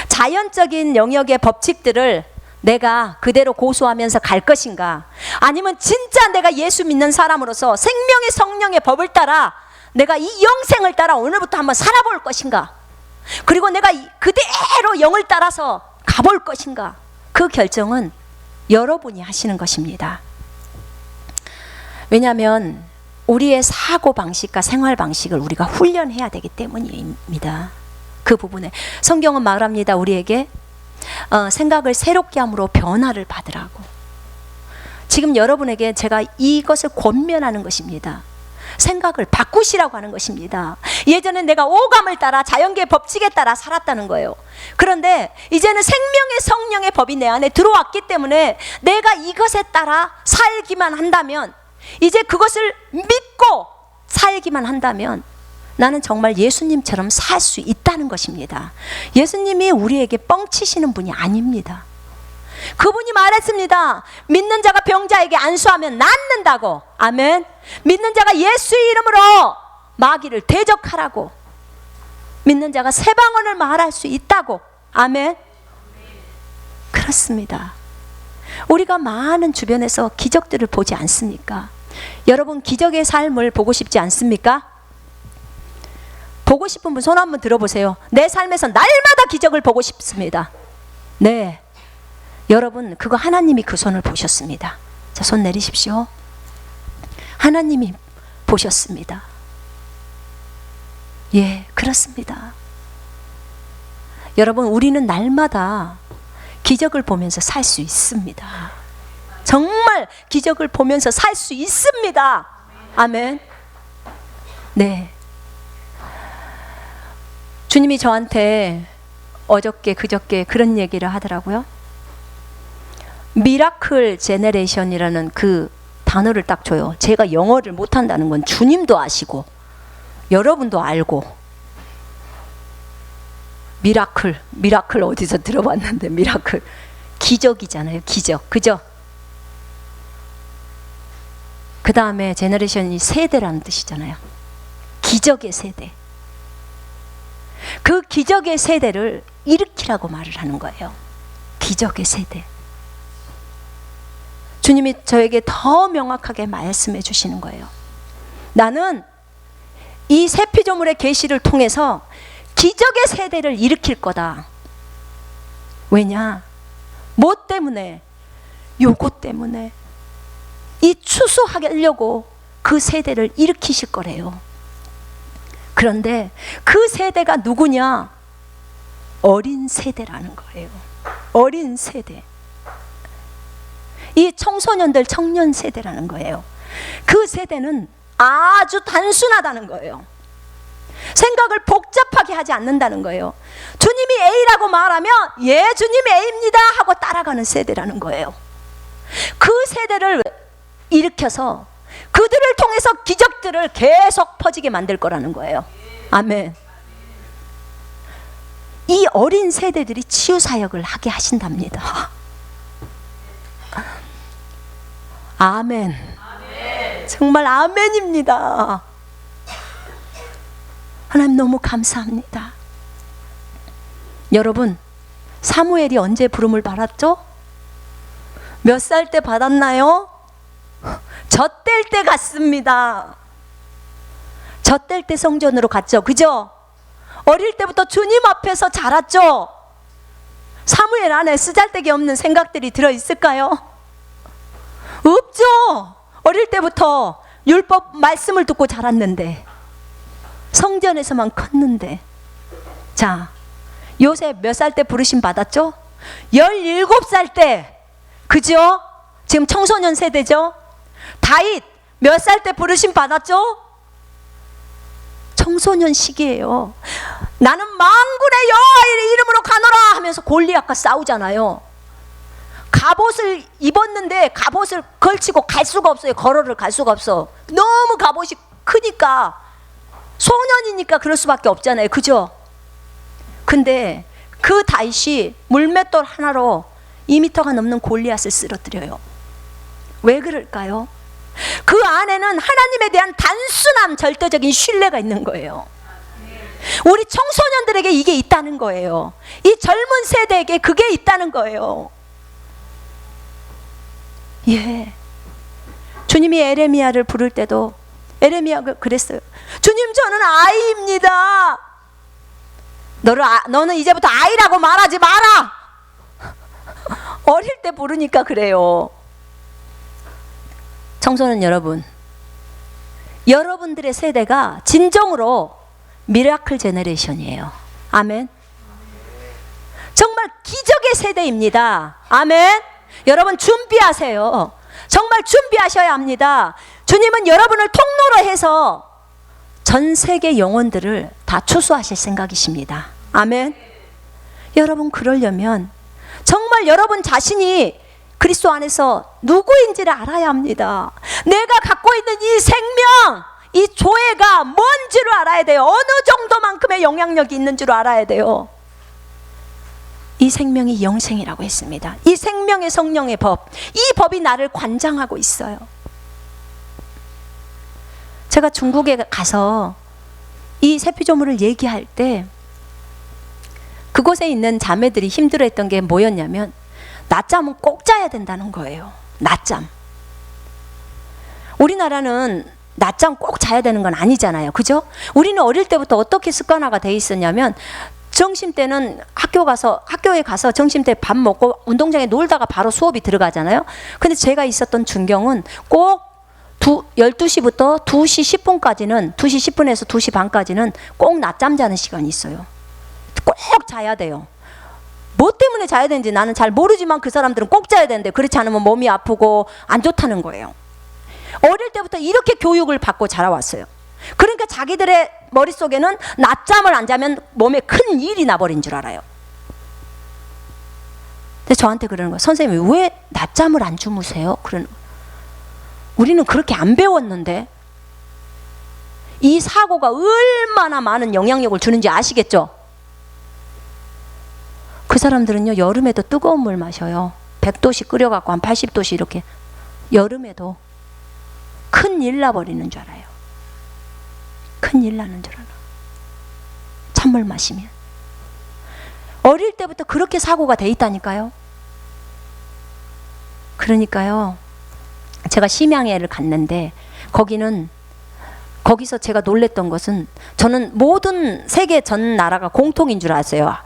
자연적인 영역의 법칙들을 내가 그대로 고수하면서 갈 것인가, 아니면 진짜 내가 예수 믿는 사람으로서 생명의 성령의 법을 따라 내가 이 영생을 따라 오늘부터 한번 살아볼 것인가, 그리고 내가 그대로 영을 따라서 가볼 것인가, 그 결정은 여러분이 하시는 것입니다. 왜냐하면 우리의 사고방식과 생활방식을 우리가 훈련해야 되기 때문입니다. 그 부분에 성경은 말합니다. 우리에게 생각을 새롭게 함으로 변화를 받으라고. 지금 여러분에게 제가 이것을 권면하는 것입니다. 생각을 바꾸시라고 하는 것입니다. 예전엔 내가 오감을 따라 자연계의 법칙에 따라 살았다는 거예요. 그런데 이제는 생명의 성령의 법이 내 안에 들어왔기 때문에 내가 이것에 따라 살기만 한다면, 이제 그것을 믿고 살기만 한다면 나는 정말 예수님처럼 살 수 있다는 것입니다. 예수님이 우리에게 뻥치시는 분이 아닙니다. 그분이 말했습니다. 믿는 자가 병자에게 안수하면 낫는다고. 아멘. 믿는 자가 예수의 이름으로 마귀를 대적하라고. 믿는 자가 새 방언을 말할 수 있다고. 아멘. 그렇습니다. 우리가 많은 주변에서 기적들을 보지 않습니까? 여러분, 기적의 삶을 보고 싶지 않습니까? 보고 싶은 분 손 한번 들어보세요. 내 삶에서 날마다 기적을 보고 싶습니다. 네, 여러분, 그거 하나님이 그 손을 보셨습니다. 자, 손 내리십시오. 하나님이 보셨습니다. 예, 그렇습니다. 여러분, 우리는 날마다 기적을 보면서 살 수 있습니다. 정말 기적을 보면서 살 수 있습니다. 아멘. 네. 주님이 저한테 어저께 그저께 그런 얘기를 하더라고요. 미라클 제너레이션이라는 그 단어를 딱 줘요. 제가 영어를 못한다는 건 주님도 아시고 여러분도 알고. 미라클 어디서 들어봤는데. 미라클 기적이잖아요. 기적, 그죠? 그 다음에 제너레이션이 세대라는 뜻이잖아요. 기적의 세대. 그 기적의 세대를 일으키라고 말을 하는 거예요. 기적의 세대. 주님이 저에게 더 명확하게 말씀해 주시는 거예요. 나는 이 새 피조물의 계시를 통해서 기적의 세대를 일으킬 거다. 왜냐? 뭐 때문에? 요것 때문에. 이 추수하려고 그 세대를 일으키실 거래요. 그런데 그 세대가 누구냐? 어린 세대라는 거예요. 어린 세대. 이 청소년들, 청년 세대라는 거예요. 그 세대는 아주 단순하다는 거예요. 생각을 복잡하게 하지 않는다는 거예요. 주님이 A라고 말하면 예, 주님이 A입니다 하고 따라가는 세대라는 거예요. 그 세대를 일으켜서 그들을 통해서 기적들을 계속 퍼지게 만들 거라는 거예요. 아멘. 이 어린 세대들이 치유사역을 하게 하신답니다. 아멘. 정말 아멘입니다. 하나님 너무 감사합니다. 여러분, 사무엘이 언제 부름을 받았죠? 몇 살 때 받았나요? 젖될 때 갔습니다. 젖될 때 성전으로 갔죠. 그죠? 어릴 때부터 주님 앞에서 자랐죠. 사무엘 안에 쓰잘데기 없는 생각들이 들어있을까요? 없죠. 어릴 때부터 율법 말씀을 듣고 자랐는데, 성전에서만 컸는데. 자, 요셉 몇 살 때 부르심 받았죠? 17살 때. 그죠? 지금 청소년 세대죠? 다윗 몇 살 때 부르심 받았죠? 청소년 시기예요. 나는 만군의 여호와의 이름으로 가노라 하면서 골리앗과 싸우잖아요. 갑옷을 입었는데 갑옷을 걸치고 갈 수가 없어요. 걸어를 갈 수가 없어. 너무 갑옷이 크니까. 소년이니까 그럴 수밖에 없잖아요. 그죠? 근데 그 다윗이 물맷돌 하나로 2m가 넘는 골리앗을 쓰러뜨려요. 왜 그럴까요? 그 안에는 하나님에 대한 단순함, 절대적인 신뢰가 있는 거예요. 우리 청소년들에게 이게 있다는 거예요. 이 젊은 세대에게 그게 있다는 거예요. 예. 주님이 에레미야를 부를 때도 에레미야가 그랬어요. 주님, 저는 아이입니다. 너는 이제부터 아이라고 말하지 마라. 어릴 때 부르니까 그래요. 청소년 여러분, 여러분들의 세대가 진정으로 미라클 제너레이션이에요. 아멘. 정말 기적의 세대입니다. 아멘. 여러분 준비하세요. 정말 준비하셔야 합니다. 주님은 여러분을 통로로 해서 전 세계 영혼들을 다 추수하실 생각이십니다. 아멘. 여러분, 그러려면 정말 여러분 자신이 그리스도 안에서 누구인지를 알아야 합니다. 내가 갖고 있는 이 생명, 이 조회가 뭔지를 알아야 돼요. 어느 정도만큼의 영향력이 있는 줄 알아야 돼요. 이 생명이 영생이라고 했습니다. 이 생명의 성령의 법, 이 법이 나를 관장하고 있어요. 제가 중국에 가서 이 세피조물을 얘기할 때 그곳에 있는 자매들이 힘들어했던 게 뭐였냐면 낮잠은 꼭 자야 된다는 거예요. 낮잠. 우리나라는 낮잠 꼭 자야 되는 건 아니잖아요. 그죠? 우리는 어릴 때부터 어떻게 습관화가 돼 있었냐면 점심때는 학교에 가서 점심때 밥 먹고 운동장에 놀다가 바로 수업이 들어가잖아요. 근데 제가 있었던 중경은 꼭 12시부터 2시 10분까지는 2시 10분에서 2시 반까지는 꼭 낮잠 자는 시간이 있어요. 꼭 자야 돼요. 뭐 때문에 자야 되는지 나는 잘 모르지만 그 사람들은 꼭 자야 되는데 그렇지 않으면 몸이 아프고 안 좋다는 거예요. 어릴 때부터 이렇게 교육을 받고 자라왔어요. 그러니까 자기들의 머릿속에는 낮잠을 안 자면 몸에 큰 일이 나버린 줄 알아요. 근데 저한테 그러는 거예요. 선생님 왜 낮잠을 안 주무세요? 그러는 거예요. 우리는 그렇게 안 배웠는데 이 사고가 얼마나 많은 영향력을 주는지 아시겠죠? 그 사람들은요 여름에도 뜨거운 물 마셔요. 100도씨 끓여갖고 한 80도씨 이렇게. 여름에도 큰일 나버리는 줄 알아요. 큰일 나는 줄 알아. 찬물 마시면. 어릴 때부터 그렇게 사고가 돼 있다니까요. 그러니까요 제가 심양회를 갔는데 거기서 제가 놀랬던 것은 저는 모든 세계 전 나라가 공통인 줄 알았어요.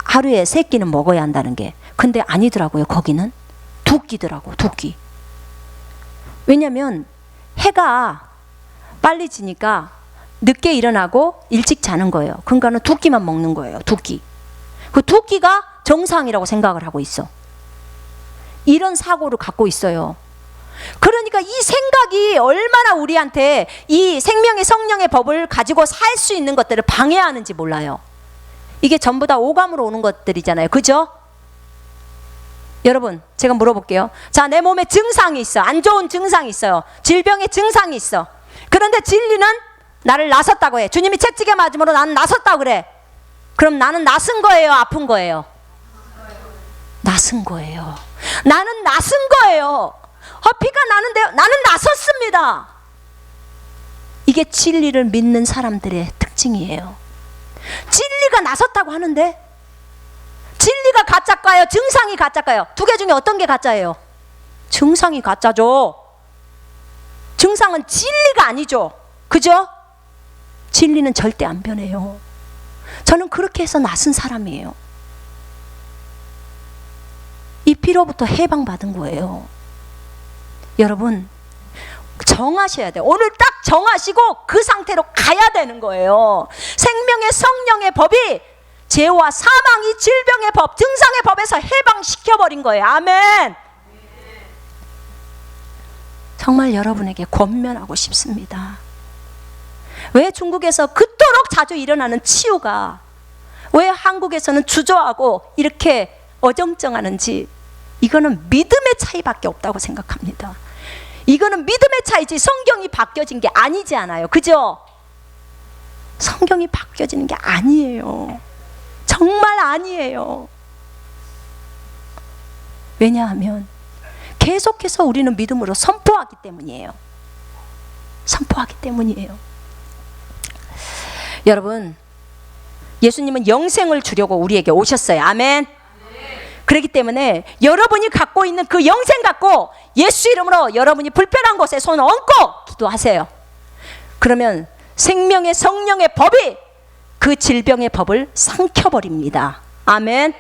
하루에 3끼는 먹어야 한다는 게. 근데 아니더라고요. 거기는 2끼더라고. 2끼. 왜냐면 해가 빨리 지니까 늦게 일어나고 일찍 자는 거예요. 그러니까는 2끼만 먹는 거예요. 2끼. 그 2끼가 정상이라고 생각을 하고 있어. 이런 사고를 갖고 있어요. 그러니까 이 생각이 얼마나 우리한테 이 생명의 성령의 법을 가지고 살 수 있는 것들을 방해하는지 몰라요. 이게 전부 다 오감으로 오는 것들이잖아요. 그죠? 여러분 제가 물어볼게요. 자, 내 몸에 증상이 있어. 안 좋은 증상이 있어요. 질병의 증상이 있어. 그런데 진리는 나를 나섰다고 해. 주님이 채찍에 맞음으로 나는 나섰다고 그래. 그럼 나는 나선 거예요? 아픈 거예요? 나선 거예요. 나는 나선 거예요. 피가 나는데요. 나는 나섰습니다. 이게 진리를 믿는 사람들의 특징이에요. 진리가 나섰다고 하는데 진리가 가짜일까요? 증상이 가짜일까요? 2개 중에 어떤 게 가짜예요? 증상이 가짜죠. 증상은 진리가 아니죠. 그죠? 진리는 절대 안 변해요. 저는 그렇게 해서 나선 사람이에요. 이 피로부터 해방받은 거예요. 여러분 정하셔야 돼요. 오늘 딱 정하시고 그 상태로 가야 되는 거예요. 생명의 성령의 법이 죄와 사망, 이 질병의 법, 증상의 법에서 해방시켜버린 거예요. 아멘. 정말 여러분에게 권면하고 싶습니다. 왜 중국에서 그토록 자주 일어나는 치유가, 왜 한국에서는 주저하고 이렇게 어정쩡하는지, 이거는 믿음의 차이밖에 없다고 생각합니다. 이거는 믿음의 차이지 성경이 바뀌어진 게 아니지 않아요. 그죠? 성경이 바뀌어지는 게 아니에요. 정말 아니에요. 왜냐하면 계속해서 우리는 믿음으로 선포하기 때문이에요. 선포하기 때문이에요. 여러분, 예수님은 영생을 주려고 우리에게 오셨어요. 아멘. 그렇기 때문에 여러분이 갖고 있는 그 영생 갖고 예수 이름으로 여러분이 불편한 곳에 손 얹고 기도하세요. 그러면 생명의 성령의 법이 그 질병의 법을 삼켜버립니다. 아멘.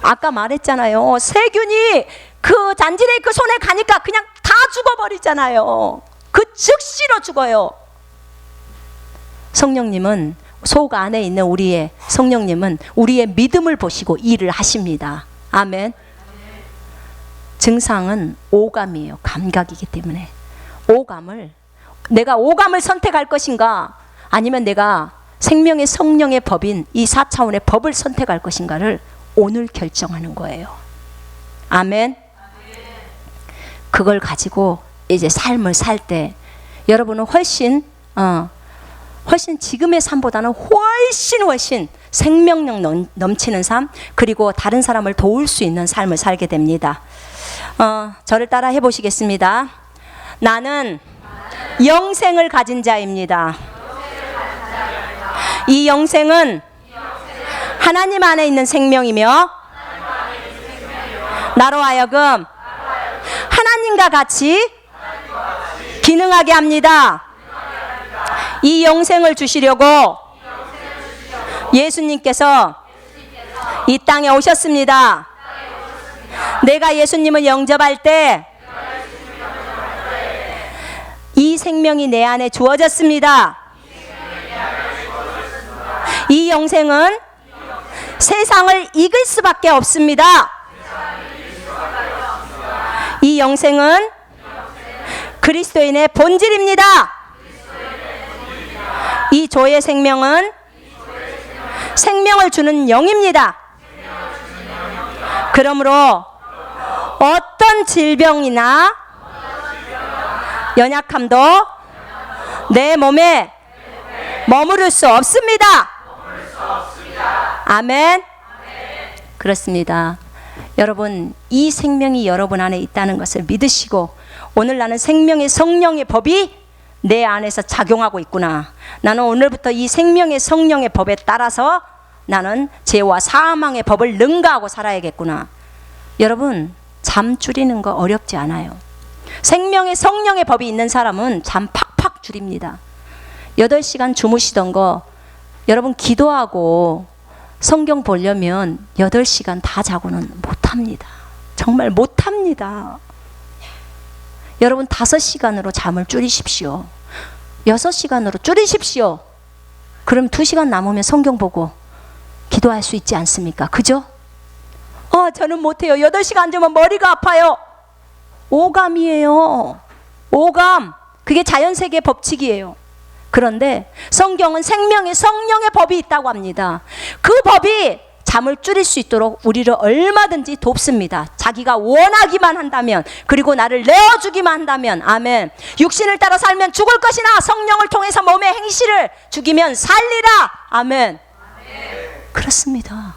아까 말했잖아요. 세균이 그 잔지레이 그 손에 가니까 그냥 다 죽어버리잖아요. 그 즉시로 죽어요. 성령님은, 속 안에 있는 우리의 성령님은 우리의 믿음을 보시고 일을 하십니다. 아멘. 증상은 오감이에요. 감각이기 때문에 내가 오감을 선택할 것인가, 아니면 내가 생명의 성령의 법인 이 4차원의 법을 선택할 것인가를 오늘 결정하는 거예요. 아멘. 그걸 가지고 이제 삶을 살 때 여러분은 훨씬 지금의 삶보다는 훨씬 생명력 넘치는 삶, 그리고 다른 사람을 도울 수 있는 삶을 살게 됩니다. 저를 따라 해보시겠습니다. 나는 영생을 가진 자입니다. 이 영생은 하나님 안에 있는 생명이며 나로 하여금 하나님과 같이 기능하게 합니다. 이 영생을 주시려고 예수님께서 이 땅에 오셨습니다. 내가 예수님을 영접할 때 이 생명이 내 안에 주어졌습니다. 이 영생은 세상을 이길 수밖에 없습니다. 이 영생은 그리스도인의 본질입니다. 이 조의 생명은 생명을 주는 영입니다. 그러므로 어떤 질병이나 연약함도 내 몸에 머무를 수 없습니다. 아멘. 그렇습니다. 여러분, 이 생명이 여러분 안에 있다는 것을 믿으시고, 오늘 나는 생명의 성령의 법이 내 안에서 작용하고 있구나. 나는 오늘부터 이 생명의 성령의 법에 따라서 나는 죄와 사망의 법을 능가하고 살아야겠구나. 여러분, 잠 줄이는 거 어렵지 않아요. 생명의 성령의 법이 있는 사람은 잠 팍팍 줄입니다. 8시간 주무시던 거 여러분 기도하고 성경 보려면 8시간 다 자고는 못합니다. 정말 못합니다. 여러분 5시간으로 잠을 줄이십시오. 6시간으로 줄이십시오. 그럼 2시간 남으면 성경 보고 기도할 수 있지 않습니까? 그죠? 저는 못해요. 8시간 자면 머리가 아파요. 오감이에요. 오감. 그게 자연세계의 법칙이에요. 그런데 성경은 생명의 성령의 법이 있다고 합니다. 그 법이 잠을 줄일 수 있도록 우리를 얼마든지 돕습니다. 자기가 원하기만 한다면, 그리고 나를 내어주기만 한다면. 아멘. 육신을 따라 살면 죽을 것이나 성령을 통해서 몸의 행실을 죽이면 살리라. 아멘. 그렇습니다.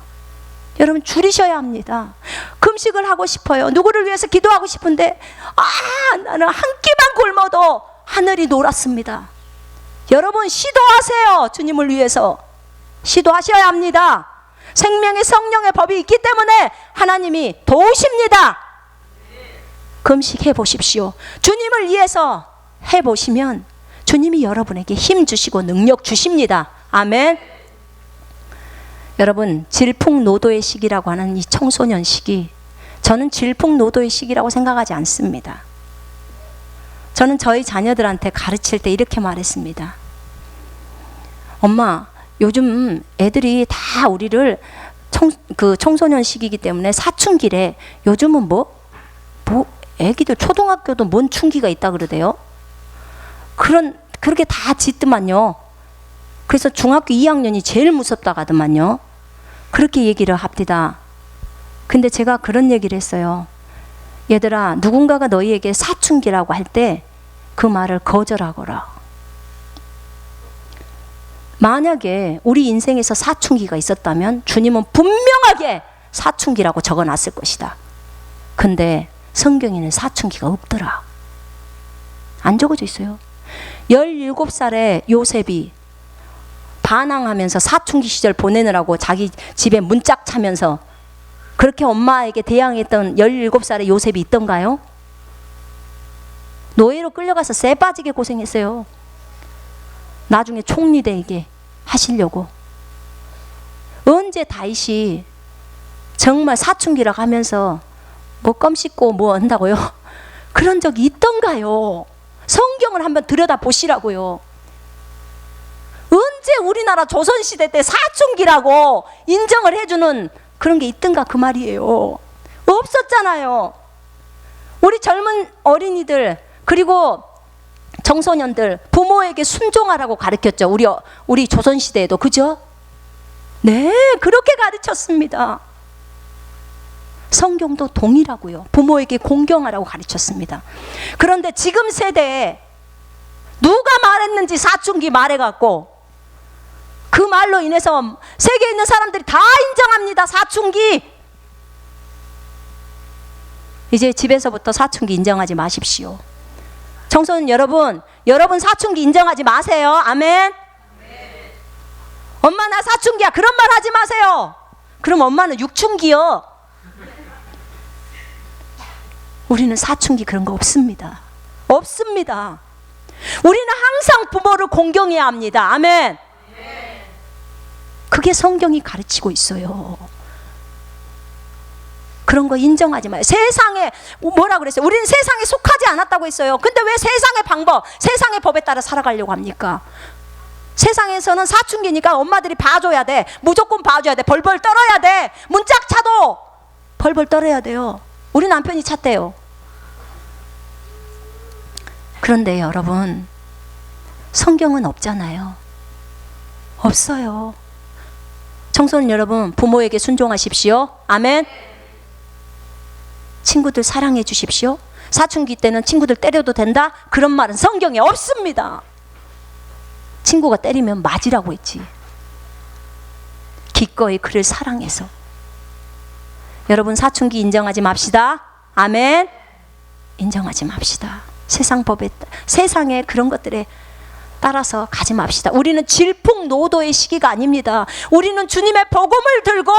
여러분, 줄이셔야 합니다. 금식을 하고 싶어요. 누구를 위해서 기도하고 싶은데 나는 한 끼만 굶어도 하늘이 노랗습니다. 여러분, 시도하세요. 주님을 위해서 시도하셔야 합니다. 생명의 성령의 법이 있기 때문에 하나님이 도우십니다. 금식해 보십시오. 주님을 위해서 해보시면 주님이 여러분에게 힘 주시고 능력 주십니다. 아멘. 여러분, 질풍노도의 시기라고 하는 이 청소년 시기, 저는 질풍노도의 시기라고 생각하지 않습니다. 저는 저희 자녀들한테 가르칠 때 이렇게 말했습니다. 엄마, 요즘 애들이 다 우리를 청소년 시기이기 때문에 사춘기래. 요즘은 애기들 초등학교도 뭔 춘기가 있다 그러대요. 그렇게 다 짓더만요. 그래서 중학교 2학년이 제일 무섭다고 하더만요. 그렇게 얘기를 합디다. 근데 제가 그런 얘기를 했어요. 얘들아, 누군가가 너희에게 사춘기라고 할 때 그 말을 거절하거라. 만약에 우리 인생에서 사춘기가 있었다면 주님은 분명하게 사춘기라고 적어놨을 것이다. 근데 성경에는 사춘기가 없더라. 안 적어져 있어요. 17살의 요셉이 반항하면서 사춘기 시절 보내느라고 자기 집에 문짝 차면서 그렇게 엄마에게 대항했던 17살의 요셉이 있던가요? 노예로 끌려가서 쇠 빠지게 고생했어요. 나중에 총리 되게 하시려고. 언제 다윗이 정말 사춘기라고 하면서 껌 씹고 한다고요? 그런 적이 있던가요? 성경을 한번 들여다보시라고요. 언제 우리나라 조선시대 때 사춘기라고 인정을 해주는 그런 게 있던가 그 말이에요. 없었잖아요. 우리 젊은 어린이들 그리고 청소년들 부모에게 순종하라고 가르쳤죠. 우리 조선시대에도. 그죠? 네, 그렇게 가르쳤습니다. 성경도 동일하고요. 부모에게 공경하라고 가르쳤습니다. 그런데 지금 세대에 누가 말했는지 사춘기 말해갖고 그 말로 인해서 세계에 있는 사람들이 다 인정합니다. 사춘기. 이제 집에서부터 사춘기 인정하지 마십시오. 청소년 여러분, 여러분 사춘기 인정하지 마세요. 아멘. 엄마 나 사춘기야, 그런 말 하지 마세요. 그럼 엄마는 육춘기요. 우리는 사춘기 그런 거 없습니다. 없습니다. 우리는 항상 부모를 공경해야 합니다. 아멘. 그게 성경이 가르치고 있어요. 그런 거 인정하지 마요. 세상에 뭐라 그랬어요? 우리는 세상에 속하지 않았다고 했어요. 근데 왜 세상의 방법, 세상의 법에 따라 살아가려고 합니까? 세상에서는 사춘기니까 엄마들이 봐줘야 돼. 무조건 봐줘야 돼. 벌벌 떨어야 돼. 문짝 차도 벌벌 떨어야 돼요. 우리 남편이 찼대요. 그런데 여러분, 성경은 없잖아요. 없어요. 청소년 여러분, 부모에게 순종하십시오. 아멘. 친구들 사랑해 주십시오. 사춘기 때는 친구들 때려도 된다? 그런 말은 성경에 없습니다. 친구가 때리면 맞으라고 했지. 기꺼이 그를 사랑해서. 여러분 사춘기 인정하지 맙시다. 아멘. 인정하지 맙시다. 세상 법에, 세상의 그런 것들에 따라서 가지 맙시다. 우리는 질풍노도의 시기가 아닙니다. 우리는 주님의 복음을 들고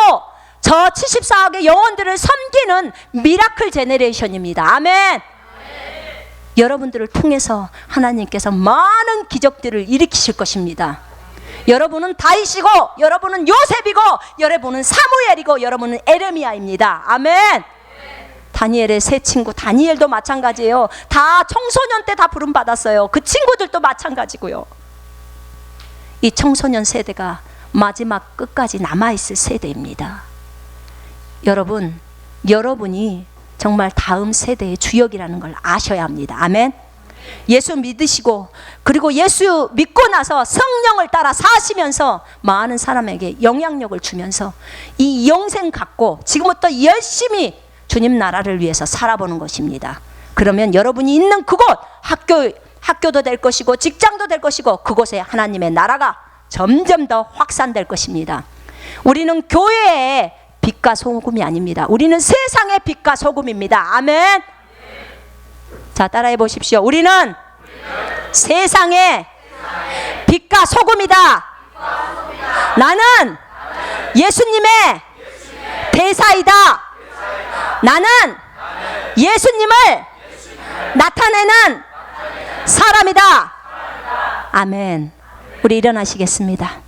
저 74억의 영혼들을 섬기는 미라클 제너레이션입니다. 아멘. 여러분들을 통해서 하나님께서 많은 기적들을 일으키실 것입니다. 여러분은 다윗이고, 여러분은 요셉이고, 여러분은 사무엘이고, 여러분은 에레미야입니다. 아멘. 다니엘의 세 친구 다니엘도 마찬가지예요. 다 청소년 때 다 부름 받았어요. 그 친구들도 마찬가지고요. 이 청소년 세대가 마지막 끝까지 남아있을 세대입니다. 여러분, 여러분이 정말 다음 세대의 주역이라는 걸 아셔야 합니다. 아멘. 예수 믿으시고, 그리고 예수 믿고 나서 성령을 따라 사시면서 많은 사람에게 영향력을 주면서 이 영생 갖고 지금부터 열심히 주님 나라를 위해서 살아보는 것입니다. 그러면 여러분이 있는 그곳, 학교도 될 것이고 직장도 될 것이고 그곳에 하나님의 나라가 점점 더 확산될 것입니다. 우리는 교회의 빛과 소금이 아닙니다. 우리는 세상의 빛과 소금입니다. 아멘. 자, 따라해 보십시오. 우리는 세상의 빛과 소금이다. 나는 예수님의 대사이다. 나는 예수님을 나타내는 사람이다. 아멘. 우리 일어나시겠습니다.